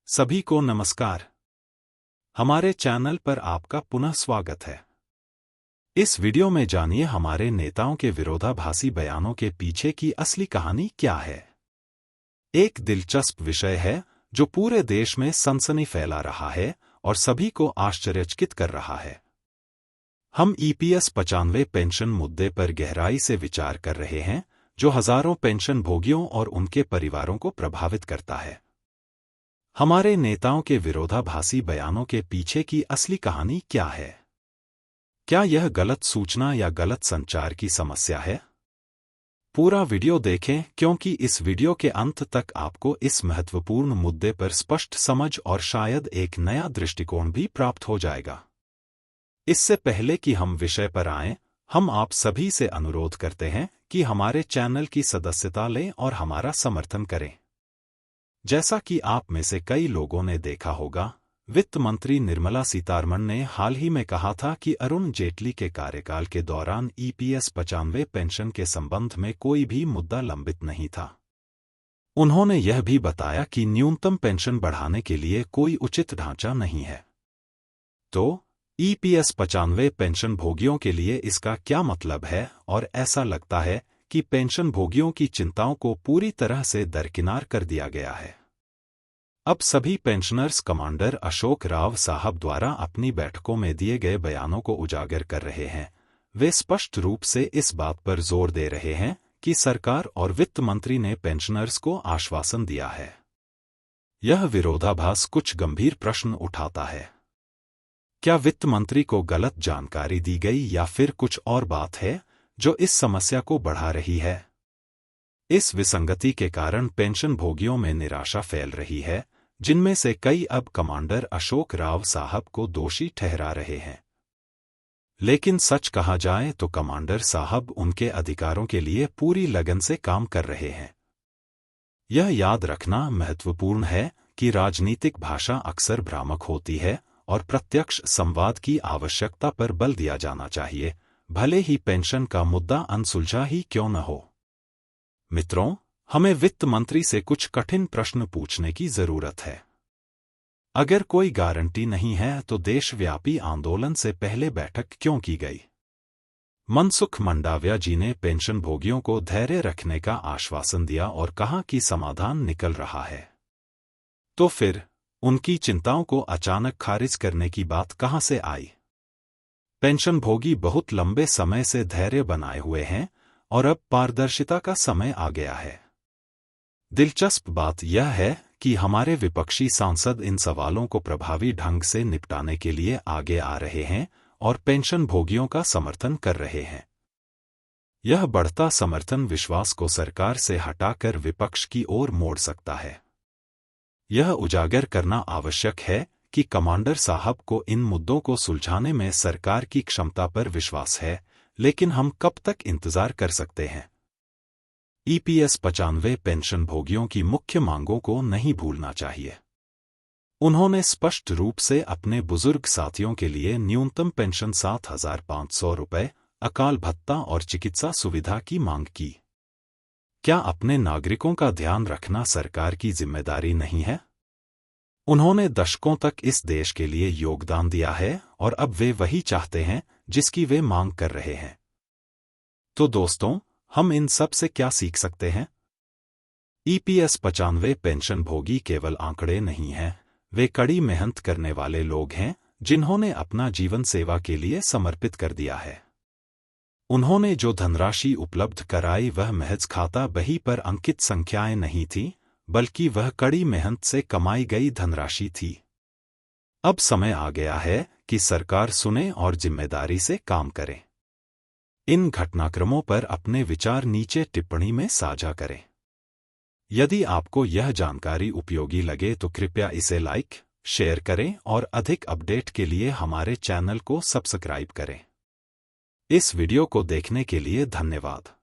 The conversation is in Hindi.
सभी को नमस्कार। हमारे चैनल पर आपका पुनः स्वागत है। इस वीडियो में जानिए हमारे नेताओं के विरोधाभासी बयानों के पीछे की असली कहानी क्या है। एक दिलचस्प विषय है जो पूरे देश में सनसनी फैला रहा है और सभी को आश्चर्यचकित कर रहा है। हम ईपीएस 95 पेंशन मुद्दे पर गहराई से विचार कर रहे हैं, जो हजारों पेंशन भोगियों और उनके परिवारों को प्रभावित करता है। हमारे नेताओं के विरोधाभासी बयानों के पीछे की असली कहानी क्या है? क्या यह गलत सूचना या गलत संचार की समस्या है? पूरा वीडियो देखें, क्योंकि इस वीडियो के अंत तक आपको इस महत्वपूर्ण मुद्दे पर स्पष्ट समझ और शायद एक नया दृष्टिकोण भी प्राप्त हो जाएगा। इससे पहले कि हम विषय पर आएं, हम आप सभी से अनुरोध करते हैं कि हमारे चैनल की सदस्यता लें और हमारा समर्थन करें। जैसा कि आप में से कई लोगों ने देखा होगा, वित्त मंत्री निर्मला सीतारमण ने हाल ही में कहा था कि अरुण जेटली के कार्यकाल के दौरान ईपीएस 95 पेंशन के संबंध में कोई भी मुद्दा लंबित नहीं था। उन्होंने यह भी बताया कि न्यूनतम पेंशन बढ़ाने के लिए कोई उचित ढांचा नहीं है। तो ईपीएस 95 पेंशन भोगियों के लिए इसका क्या मतलब है? और ऐसा लगता है कि पेंशन भोगियों की चिंताओं को पूरी तरह से दरकिनार कर दिया गया है। अब सभी पेंशनर्स कमांडर अशोक राव साहब द्वारा अपनी बैठकों में दिए गए बयानों को उजागर कर रहे हैं। वे स्पष्ट रूप से इस बात पर जोर दे रहे हैं कि सरकार और वित्त मंत्री ने पेंशनर्स को आश्वासन दिया है। यह विरोधाभास कुछ गंभीर प्रश्न उठाता है। क्या वित्त मंत्री को गलत जानकारी दी गई या फिर कुछ और बात है जो इस समस्या को बढ़ा रही है? इस विसंगति के कारण पेंशन भोगियों में निराशा फैल रही है, जिनमें से कई अब कमांडर अशोक राव साहब को दोषी ठहरा रहे हैं। लेकिन सच कहा जाए तो कमांडर साहब उनके अधिकारों के लिए पूरी लगन से काम कर रहे हैं। यह याद रखना महत्वपूर्ण है कि राजनीतिक भाषा अक्सर भ्रामक होती है और प्रत्यक्ष संवाद की आवश्यकता पर बल दिया जाना चाहिए, भले ही पेंशन का मुद्दा अनसुलझा ही क्यों न हो। मित्रों, हमें वित्त मंत्री से कुछ कठिन प्रश्न पूछने की जरूरत है। अगर कोई गारंटी नहीं है तो देशव्यापी आंदोलन से पहले बैठक क्यों की गई? मनसुख मंडाविया जी ने पेंशन भोगियों को धैर्य रखने का आश्वासन दिया और कहा कि समाधान निकल रहा है। तो फिर उनकी चिंताओं को अचानक खारिज करने की बात कहां से आई? पेंशन भोगी बहुत लंबे समय से धैर्य बनाए हुए हैं और अब पारदर्शिता का समय आ गया है। दिलचस्प बात यह है कि हमारे विपक्षी सांसद इन सवालों को प्रभावी ढंग से निपटाने के लिए आगे आ रहे हैं और पेंशन भोगियों का समर्थन कर रहे हैं। यह बढ़ता समर्थन विश्वास को सरकार से हटाकर विपक्ष की ओर मोड़ सकता है। यह उजागर करना आवश्यक है कि कमांडर साहब को इन मुद्दों को सुलझाने में सरकार की क्षमता पर विश्वास है, लेकिन हम कब तक इंतजार कर सकते हैं? ईपीएस 95 पेंशन भोगियों की मुख्य मांगों को नहीं भूलना चाहिए। उन्होंने स्पष्ट रूप से अपने बुजुर्ग साथियों के लिए न्यूनतम पेंशन 7,500 रुपये, अकाल भत्ता और चिकित्सा सुविधा की मांग की। क्या अपने नागरिकों का ध्यान रखना सरकार की जिम्मेदारी नहीं है? उन्होंने दशकों तक इस देश के लिए योगदान दिया है और अब वे वही चाहते हैं जिसकी वे मांग कर रहे हैं। तो दोस्तों, हम इन सब से क्या सीख सकते हैं? ईपीएस 95 पेंशन भोगी केवल आंकड़े नहीं हैं, वे कड़ी मेहनत करने वाले लोग हैं जिन्होंने अपना जीवन सेवा के लिए समर्पित कर दिया है। उन्होंने जो धनराशि उपलब्ध कराई वह महज खाता बही पर अंकित संख्याएं नहीं थीं, बल्कि वह कड़ी मेहनत से कमाई गई धनराशि थी। अब समय आ गया है कि सरकार सुने और जिम्मेदारी से काम करे। इन घटनाक्रमों पर अपने विचार नीचे टिप्पणी में साझा करें। यदि आपको यह जानकारी उपयोगी लगे तो कृपया इसे लाइक, शेयर करें और अधिक अपडेट के लिए हमारे चैनल को सब्सक्राइब करें। इस वीडियो को देखने के लिए धन्यवाद।